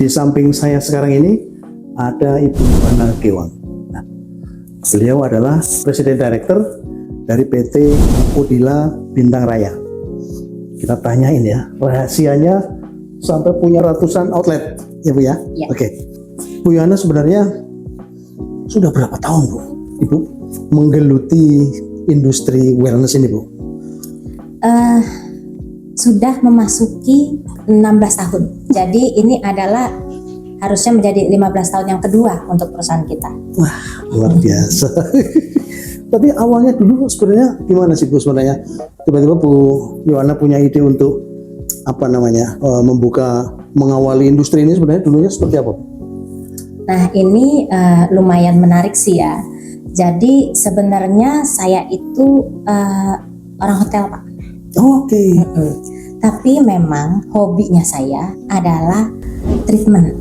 Di samping saya sekarang ini ada Ibu Yohana Gewang. Nah, beliau adalah Presiden Director dari PT Udila Bintang Raya. Kita tanyain ya, rahasianya sampai punya ratusan outlet, ya Bu ya? Ya. Oke. Bu Yohana sebenarnya sudah berapa tahun Bu, Ibu menggeluti industri wellness ini Bu? Sudah memasuki 16 tahun. Jadi ini adalah harusnya menjadi 15 tahun yang kedua untuk perusahaan kita. Wah, luar biasa. Tapi awalnya dulu sebenarnya gimana sih Bu sebenarnya? Tiba-tiba Bu Yohana punya ide untuk mengawali industri ini sebenarnya dulunya seperti apa? Nah ini lumayan menarik sih ya. Jadi sebenarnya saya itu orang hotel Pak. Oke. Tapi memang hobinya saya adalah treatment,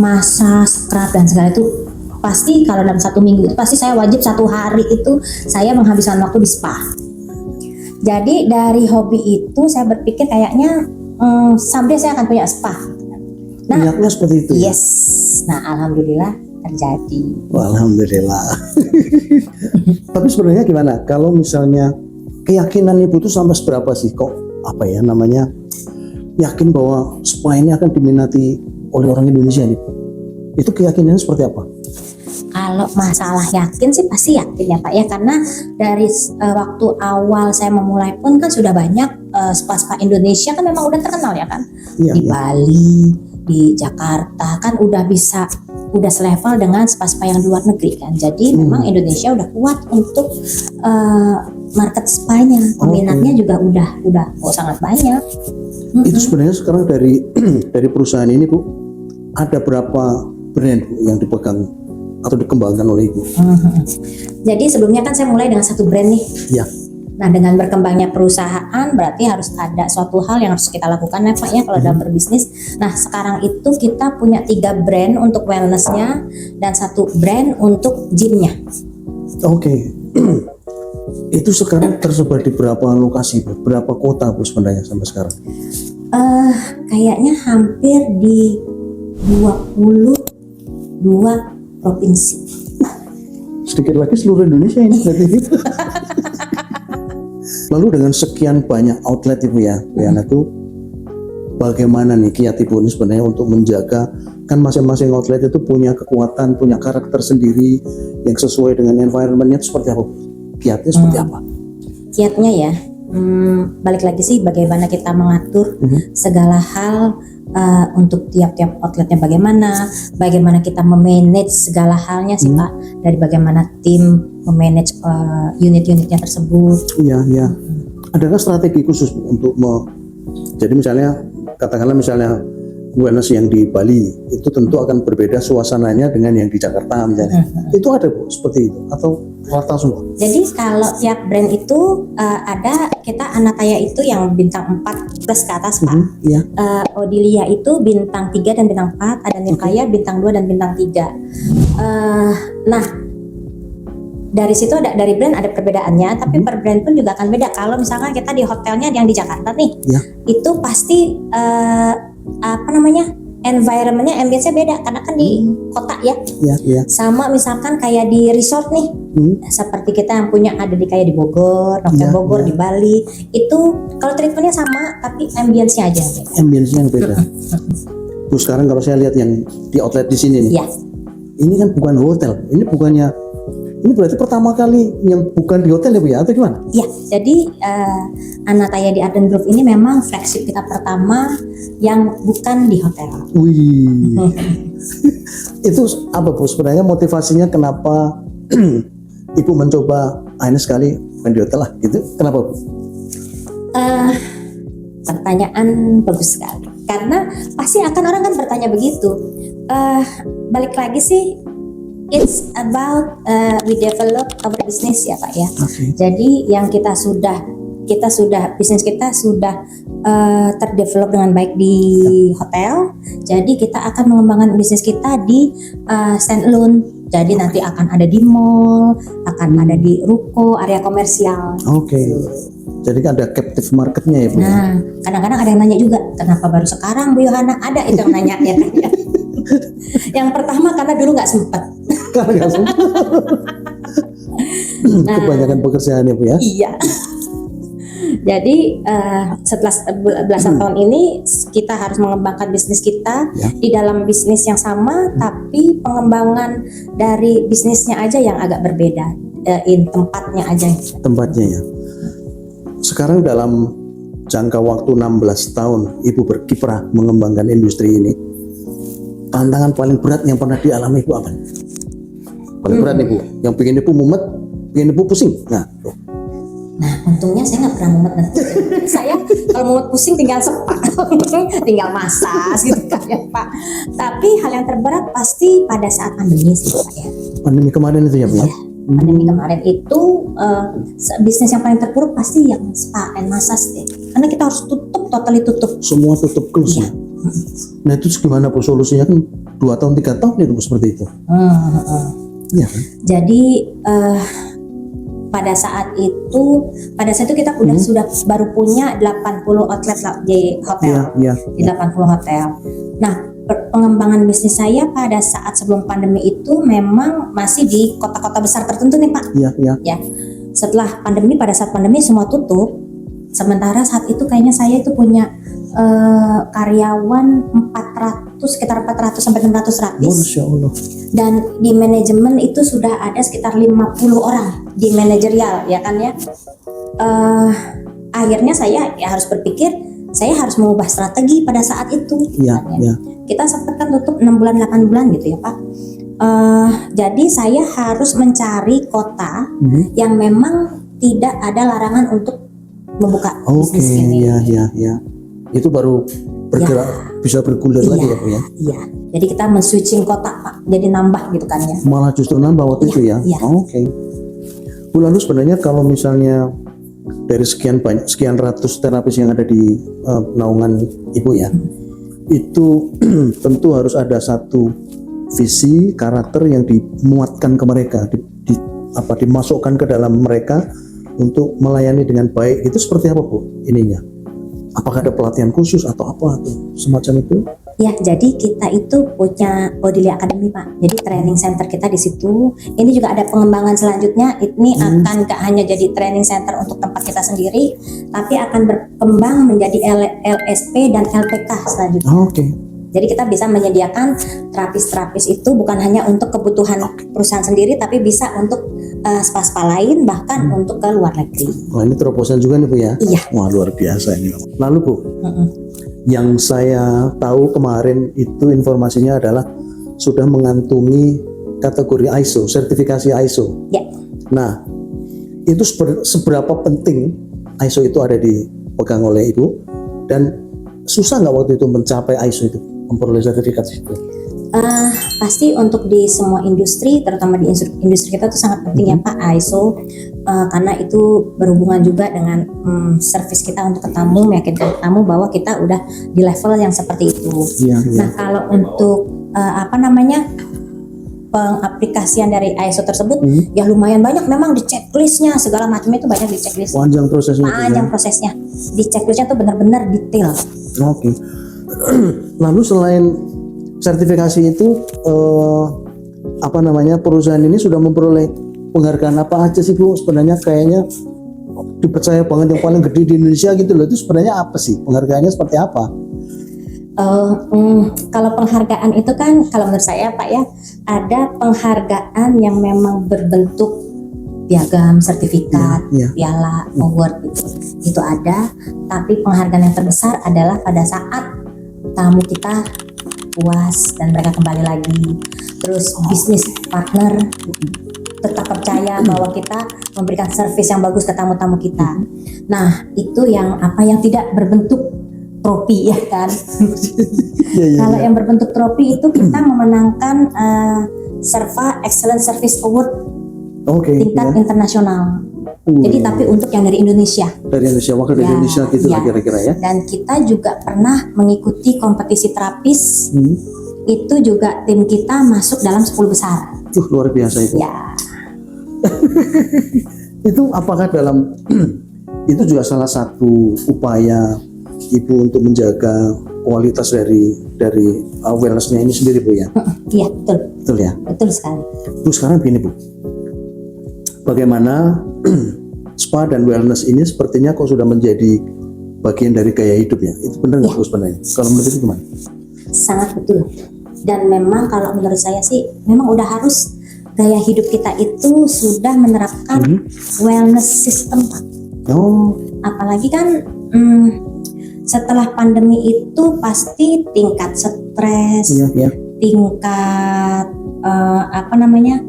massage, scrub dan segala itu. Pasti kalau dalam 1 minggu itu pasti saya wajib 1 hari itu saya menghabiskan waktu di spa. Jadi dari hobi itu saya berpikir kayaknya someday saya akan punya spa. Nah, Niatnya seperti itu. Yes. Nah, alhamdulillah terjadi. Wah, alhamdulillah. Tapi sebenarnya gimana? Kalau misalnya keyakinan Ibu itu sampai seberapa sih kok yakin bahwa spa ini akan diminati oleh orang Indonesia nih? Itu keyakinannya seperti apa? Kalau masalah yakin sih pasti yakin ya Pak ya, karena dari waktu awal saya memulai pun kan sudah banyak spa-spa Indonesia kan memang udah terkenal ya kan. Iya, Di iya. Bali, di Jakarta kan udah selevel dengan spa-spa yang di luar negeri kan. Jadi memang Indonesia udah kuat untuk market spa-nya. Peminatnya juga udah sangat banyak. Itu sebenarnya sekarang dari perusahaan ini Bu, ada berapa brand Bu yang dipegang atau dikembangkan oleh Ibu? Jadi sebelumnya kan saya mulai dengan 1 brand nih. Ya. Nah dengan berkembangnya perusahaan berarti harus ada suatu hal yang harus kita lakukan ya Pak ya kalau dalam berbisnis. Nah sekarang itu kita punya 3 brand untuk wellnessnya dan 1 brand untuk gymnya. Oke. Itu sekarang tersebar di berapa lokasi Bu? Berapa kota Bu sebenarnya sampai sekarang? Kayaknya hampir di 22 provinsi. Sedikit lagi seluruh Indonesia ini berarti. Lalu dengan sekian banyak outlet Ibu ya, Yana tuh bagaimana nih kiat Ibu ini sebenarnya untuk menjaga, kan masing-masing outlet itu punya kekuatan, punya karakter sendiri yang sesuai dengan environment-nya itu seperti apa? Kiatnya seperti apa? Kiatnya ya, balik lagi sih bagaimana kita mengatur segala hal untuk tiap-tiap outletnya bagaimana kita memanage segala halnya sih Pak, dari bagaimana tim memanage unit-unitnya tersebut. Iya, iya. Adakah strategi khusus Bu, untuk jadi misalnya katakanlah misalnya wellness yang di Bali itu tentu akan berbeda suasananya dengan yang di Jakarta misalnya. Itu ada Bu seperti itu atau rata semua? Jadi kalau tiap brand itu ada kita Anataya itu yang bintang 4 plus ke atas Pak. Iya. Odilia itu bintang 3 dan bintang 4, ada Nirkaya bintang 2 dan bintang 3. Nah dari situ dari brand ada perbedaannya, tapi per brand pun juga akan beda. Kalau misalkan kita di hotelnya yang di Jakarta nih, itu pasti environmentnya, ambience-nya beda karena kan di kota ya. Iya. Sama misalkan kayak di resort nih, seperti kita yang punya ada kayak di Bogor, Novel Bogor, di Bali, itu kalau treatmentnya sama tapi ambience-nya aja yang beda. Ambience-nya yang beda. Bu sekarang kalau saya lihat yang di outlet di sini nih, Iya. ini kan bukan hotel, ini berarti pertama kali yang bukan di hotel ya Bu ya, atau gimana? Iya, jadi Anataya di Arden Grove ini memang flagship kita pertama yang bukan di hotel. Wih. Itu apa Bu sebenarnya motivasinya kenapa Ibu mencoba ini sekali bukan di hotel lah gitu? Kenapa Bu? Pertanyaan bagus sekali. Karena pasti akan orang kan bertanya begitu. Balik lagi sih, it's about we develop our business ya Pak ya. Okay. Jadi yang bisnis kita sudah terdevelop dengan baik di hotel. Jadi kita akan mengembangkan bisnis kita di standalone. Jadi nanti akan ada di mall, akan ada di ruko, area komersial. Oke. Jadi kan ada captive marketnya ya Bu. Nah, kadang-kadang ada yang nanya juga, kenapa baru sekarang Bu Yohana? Ada itu yang nanya ya kan? Yang pertama karena dulu nggak sempet. Karena nggak sempat. Kebanyakan pekerjaan ya Bu ya. Iya. Jadi setelah belasan tahun ini kita harus mengembangkan bisnis kita Ya. di dalam bisnis yang sama, tapi pengembangan dari bisnisnya aja yang agak berbeda, tempatnya aja. Tempatnya ya. Sekarang dalam jangka waktu 16 tahun Ibu berkiprah mengembangkan industri ini, tantangan paling berat yang pernah dialami Ibu apa? Paling berat nih Bu, yang bikin Ibu mumet, bikin Ibu pusing. Nah, untungnya saya nggak pernah mumet dan pusing. Saya kalau mumet pusing tinggal sepak, tinggal massas gitu kan ya Pak. Tapi hal yang terberat pasti pada saat pandemi sih Pak ya. Pandemi kemarin itu ya Bu ya? Iya, pandemi kemarin itu bisnis yang paling terpuruk pasti yang spa and massage deh. Karena kita harus tutup, totally tutup. Semua tutup close ya. Nah itu gimana Bu solusinya, kan 2 tahun 3 tahun itu Bu, seperti itu. Iya kan? Jadi pada saat itu kita sudah baru punya 80 outlet lah di hotel. Iya. Di 80 hotel. Nah, pengembangan bisnis saya pada saat sebelum pandemi itu memang masih di kota-kota besar tertentu nih Pak. Iya. Ya. Setelah pandemi, pada saat pandemi semua tutup. Sementara saat itu kayaknya saya itu punya karyawan 400, sekitar 400 sampai 600 rapis. Masya Allah. Dan di manajemen itu sudah ada sekitar 50 orang di manajerial ya kan ya. Akhirnya saya ya harus berpikir, saya harus mengubah strategi pada saat itu. Iya. Kita sempat kan tutup 6 bulan 8 bulan gitu ya Pak. Jadi saya harus mencari kota yang memang tidak ada larangan untuk membuka Oke, bisnis ini. iya. Itu baru bergerak, bisa bergulir lagi ya Bu ya. Iya. Jadi kita men-switching kota Pak, jadi nambah gitu kan ya. Malah justru nambah waktu itu ya. Iya. Oke. Bu, lalu sebenarnya kalau misalnya dari sekian ratus terapis yang ada di naungan Ibu ya, itu tentu harus ada satu visi karakter yang dimuatkan ke mereka, dimasukkan ke dalam mereka untuk melayani dengan baik. Itu seperti apa Bu ininya? Apakah ada pelatihan khusus atau apa atau semacam itu? Ya, jadi kita itu punya Odilia Academy Pak. Jadi training center kita di situ. Ini juga ada pengembangan selanjutnya. Ini akan gak hanya jadi training center untuk tempat kita sendiri, tapi akan berkembang menjadi LSP dan LPK selanjutnya. Oke. Jadi kita bisa menyediakan terapis-terapis itu bukan hanya untuk kebutuhan perusahaan sendiri, tapi bisa untuk spa-spa lain, bahkan untuk ke luar negeri. Wah, ini terobosan juga nih Bu ya? Iya. Wah, luar biasa ini. Lalu Bu, yang saya tahu kemarin itu informasinya adalah sudah mengantungi kategori ISO, sertifikasi ISO. Ya. Nah, itu seberapa penting ISO itu ada dipegang oleh Ibu, dan susah nggak waktu itu mencapai ISO itu, memperoleh sertifikat itu? Pasti untuk di semua industri, terutama di industri kita itu sangat penting ya Pak, ISO, karena itu berhubungan juga dengan service kita untuk ke tamu, meyakinkan tamu bahwa kita udah di level yang seperti itu. Iya. Nah, kalau untuk pengaplikasian dari ISO tersebut ya lumayan banyak, memang di checklistnya segala macam itu banyak di checklist. Panjang prosesnya. Prosesnya. Di checklistnya tuh benar-benar detail. Oke. Lalu selain sertifikasi itu, perusahaan ini sudah memperoleh penghargaan apa aja sih Bu? Sebenarnya kayaknya dipercaya banget yang paling gede di Indonesia gitu loh. Itu sebenarnya apa sih? Penghargaannya seperti apa? Kalau penghargaan itu kan, kalau menurut saya Pak ya, ada penghargaan yang memang berbentuk piagam, sertifikat, piala, award itu ada. Tapi penghargaan yang terbesar adalah pada saat tamu kita puas dan mereka kembali lagi. Terus bisnis partner tetap percaya bahwa kita memberikan servis yang bagus ke tamu-tamu kita. Nah, itu yang tidak berbentuk trofi ya kan. Kalau yang berbentuk trofi itu kita memenangkan Serva Excellent Service Award tingkat internasional. Jadi tapi untuk yang dari Indonesia. Dari Indonesia, wakil dari Indonesia gitu lah kira-kira ya. Dan kita juga pernah mengikuti kompetisi terapis. Itu juga tim kita masuk dalam 10 besar. Luar biasa itu. Ya. Itu apakah dalam itu juga salah satu upaya Ibu untuk menjaga kualitas dari dari wellness-nya ini sendiri Bu ya. Iya, betul. Betul ya. Betul sekali. Bu, sekarang begini Bu, bagaimana spa dan wellness ini sepertinya kok sudah menjadi bagian dari gaya hidup ya? Itu benar nggak Bu sebenarnya? Kalau menurut itu gimana? Sangat betul. Dan memang kalau menurut saya sih memang udah harus gaya hidup kita itu sudah menerapkan wellness system, Pak. Oh, Apalagi kan setelah pandemi itu pasti tingkat stres, iya ya. tingkat apa namanya?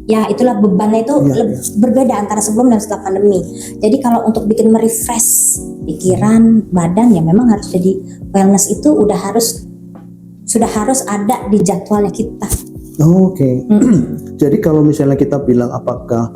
Ya itulah bebannya itu Iya, berbeda antara sebelum dan setelah pandemi. Jadi kalau untuk bikin merefresh pikiran, badan ya memang harus jadi wellness itu sudah harus ada di jadwalnya kita. Oh, oke. Jadi kalau misalnya kita bilang apakah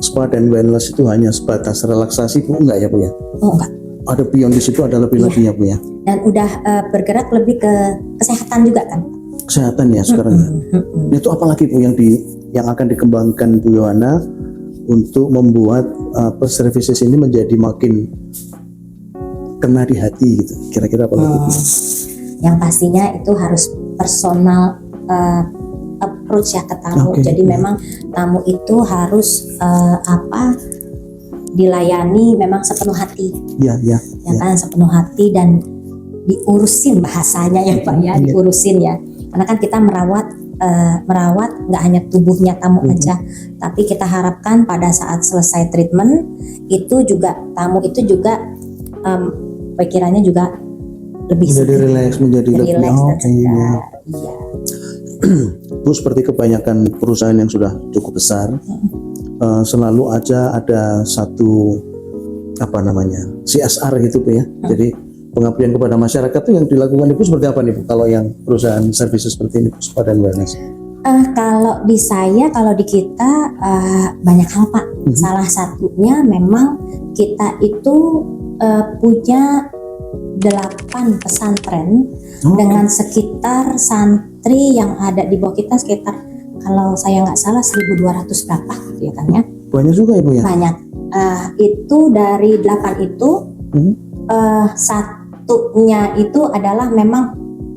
spa dan wellness itu hanya sebatas relaksasi Bu, enggak ya Bu ya? Oh enggak. Ada beyond di situ, ada lebih lagi ya Bu ya. Dan udah bergerak lebih ke kesehatan juga kan. Kesehatan ya sekarang ya. Itu apalagi Bu yang akan dikembangkan Bu Yohana untuk membuat services ini menjadi makin kena di hati gitu. Kira-kira apa lagi Bu? Yang pastinya itu harus personal approach ya ke tamu. Oke. Jadi memang tamu itu harus dilayani memang sepenuh hati, Ya, ya. ya kan, sepenuh hati dan diurusin bahasanya ya Pak ya, diurusin ya. Karena kan kita merawat nggak hanya tubuhnya tamu aja, tapi kita harapkan pada saat selesai treatment itu juga tamu itu juga pikirannya juga lebih Menjadi segar, rileks, menjadi lebih rileks dan oke, segar. ya. Iya. Bu, seperti kebanyakan perusahaan yang sudah cukup besar, selalu aja ada satu apa namanya CSR gitu Bu ya. Jadi pengabdian kepada masyarakat itu yang dilakukan Ibu seperti apa nih Bu? Kalau yang perusahaan services seperti ini, spa dan wellness. Kalau di saya, kalau di kita banyak hal Pak. Salah satunya memang kita itu punya 8 pesantren dengan sekitar santri yang ada di bawah kita sekitar, kalau saya nggak salah 1.200 berapa gitu ya kan ya. Banyak juga Ibu ya. Banyak. Itu dari 8 itu satunya itu adalah memang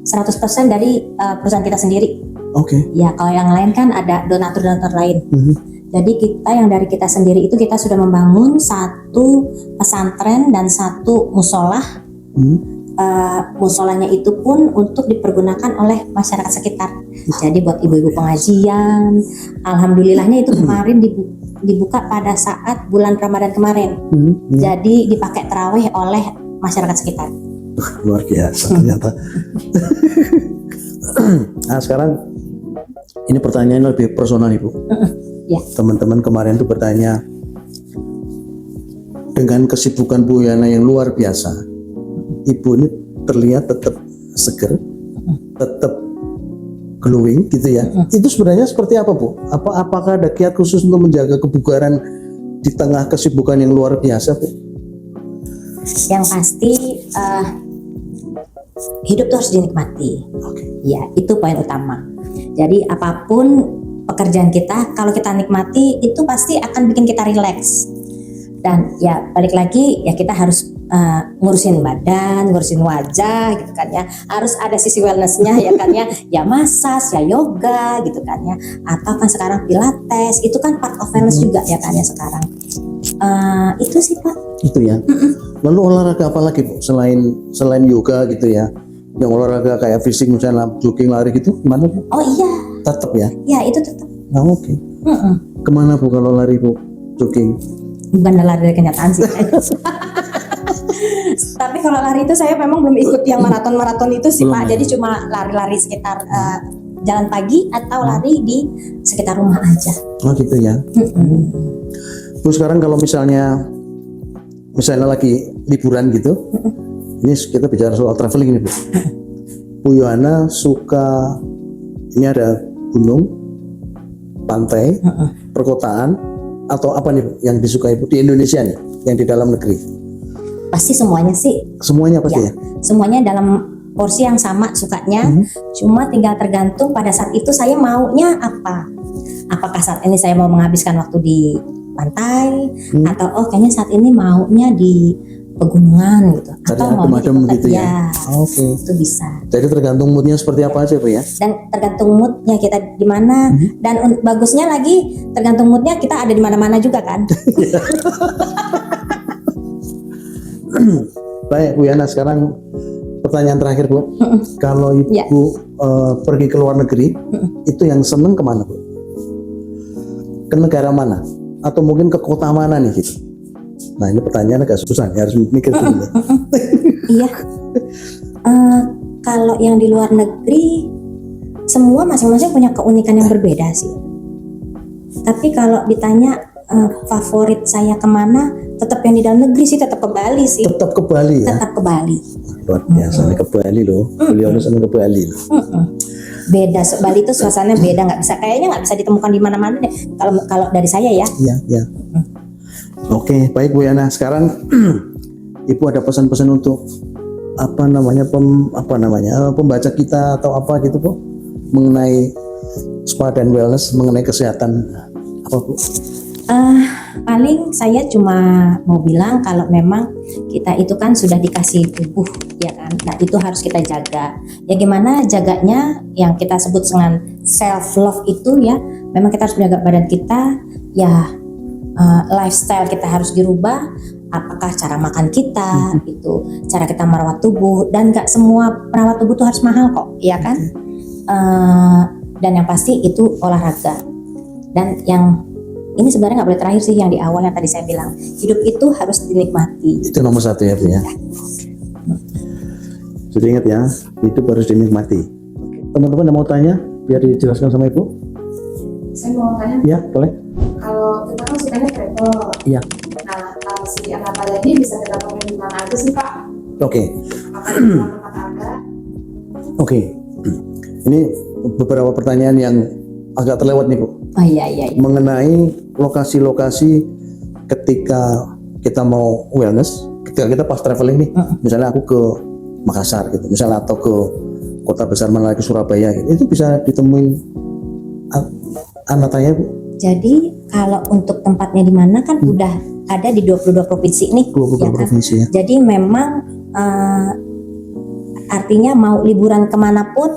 100% dari perusahaan kita sendiri. Oke. Ya, kalau yang lain kan ada donatur-donatur lain. Jadi kita yang dari kita sendiri itu kita sudah membangun 1 pesantren dan 1 musolah. Musolahnya itu pun untuk dipergunakan oleh masyarakat sekitar. Jadi buat ibu-ibu pengajian. Alhamdulillahnya itu kemarin dibuka pada saat bulan Ramadan kemarin. Jadi dipakai tarawih oleh masyarakat sekitar. Luar biasa ternyata. Nah sekarang ini pertanyaan lebih personal Ibu. Ya. Teman-teman kemarin tuh bertanya, dengan kesibukan Bu Yana yang luar biasa, Ibu ini terlihat tetap seger, tetap glowing gitu ya. Itu sebenarnya seperti apa Bu? Apakah ada kiat khusus untuk menjaga kebugaran di tengah kesibukan yang luar biasa Bu? Yang pasti hidup tuh harus dinikmati. Ya, itu poin utama. Jadi apapun pekerjaan kita, kalau kita nikmati itu pasti akan bikin kita rileks. Dan ya balik lagi ya kita harus ngurusin badan, ngurusin wajah gitu kan ya. Harus ada sisi wellnessnya ya kan ya. Ya massage, ya yoga gitu kan ya. Atau kan sekarang pilates, itu kan part of wellness juga ya kan ya sekarang. Itu sih Pak. Itu ya. Lalu olahraga apa lagi Bu? Selain yoga gitu ya. Yang olahraga kayak fisik misalnya jogging, lari gitu gimana Bu? Oh iya. Tetap ya? Ya itu tetap. Nah, oke. Kemana Bu kalau lari Bu? Jogging? Bukan lari dari kenyataan sih. Tapi kalau lari itu saya memang belum ikut yang maraton itu sih Pak. Jadi cuma lari-lari sekitar jalan pagi atau lari di sekitar rumah aja. Oh gitu ya. Bu sekarang kalau misalnya lagi liburan gitu, ini kita bicara soal traveling ini Bu. Bu Yohana suka, ini ada gunung, pantai, perkotaan, atau apa nih Bu yang disukai Bu di Indonesia nih, yang di dalam negeri? Pasti semuanya sih. Semuanya pasti ya? Semuanya dalam porsi yang sama sukanya. Cuma tinggal tergantung pada saat itu saya maunya apa. Apakah saat ini saya mau menghabiskan waktu di pantai, atau kayaknya saat ini maunya di pegunungan gitu, Cari atau mau di adem-adem kota, gitu ya. ya, Oke. itu bisa. Jadi tergantung moodnya seperti apa aja Bu ya. Dan tergantung moodnya kita di mana, dan bagusnya lagi tergantung moodnya kita ada di mana-mana juga kan. Baik Bu Yana, sekarang pertanyaan terakhir Bu. Kalau Ibu Ya. Pergi ke luar negeri, itu yang seneng kemana Bu? Ke negara mana? Atau mungkin ke kota mana nih gitu? Nah ini pertanyaan agak susah, ya, harus mikir dulu. Ya. Iya. Kalau yang di luar negeri, semua masing-masing punya keunikan yang berbeda sih. Tapi kalau ditanya favorit saya kemana, tetap yang di dalam negeri sih, tetap ke Bali sih. Tetap ke Bali ya? Tetap ke Bali. Luar biasa nih, ke Bali loh. Beliau senang ke Bali loh. Beda, Bali itu suasananya beda, kayaknya nggak bisa ditemukan di mana-mana deh. Kalau dari saya ya. Iya, iya. Oke, baik Bu Yana. Sekarang Ibu ada pesan-pesan untuk pembaca kita atau apa gitu Bu, mengenai spa dan wellness, mengenai kesehatan apa Bu? Paling saya cuma mau bilang kalau memang kita itu kan sudah dikasih tubuh ya kan, nah itu harus kita jaga. Ya gimana jaganya, yang kita sebut dengan self love itu ya, memang kita harus menjaga badan kita ya. Lifestyle kita harus dirubah, apakah cara makan kita itu, cara kita merawat tubuh, dan gak semua merawat tubuh itu harus mahal kok, ya kan? Dan yang pasti itu olahraga. Dan yang ini sebenarnya nggak boleh terakhir sih, yang di awal yang tadi saya bilang, hidup itu harus dinikmati. Itu nomor satu ya Bu ya. Jadi ingat ya, hidup harus dinikmati. Teman-teman yang mau tanya, biar dijelaskan sama Ibu. Saya mau tanya, Ya, boleh. kalau kita kan sukanya travel, Iya. nah si anak ini bisa kita temuin di mana aja sih Pak? Oke. Apa di tempat Anda? Oke. Ini beberapa pertanyaan yang agak terlewat nih Bu. Oh iya. Mengenai lokasi-lokasi ketika kita mau wellness, ketika kita pas traveling nih, misalnya aku ke Makassar gitu, misalnya, atau ke kota besar mana lagi, Surabaya gitu, itu bisa ditemuin anak saya Bu. Jadi kalau untuk tempatnya di mana kan udah ada di 22 provinsi nih, 22 ya kan? provinsi ya. Jadi memang artinya mau liburan kemanapun,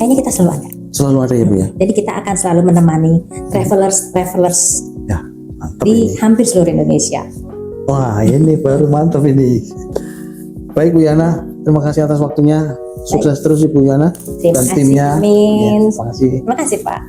kayaknya kita selalu ada. Selalu ada ya Bu ya. Jadi kita akan selalu menemani travelers Ya, mantap di ini. hampir seluruh Indonesia. Wah, ini baru mantap ini. Baik Bu Yana, terima kasih atas waktunya. Sukses terus Ibu Yana Terima dan kasih, timnya. amin. Ya, terima kasih. Terima kasih Pak.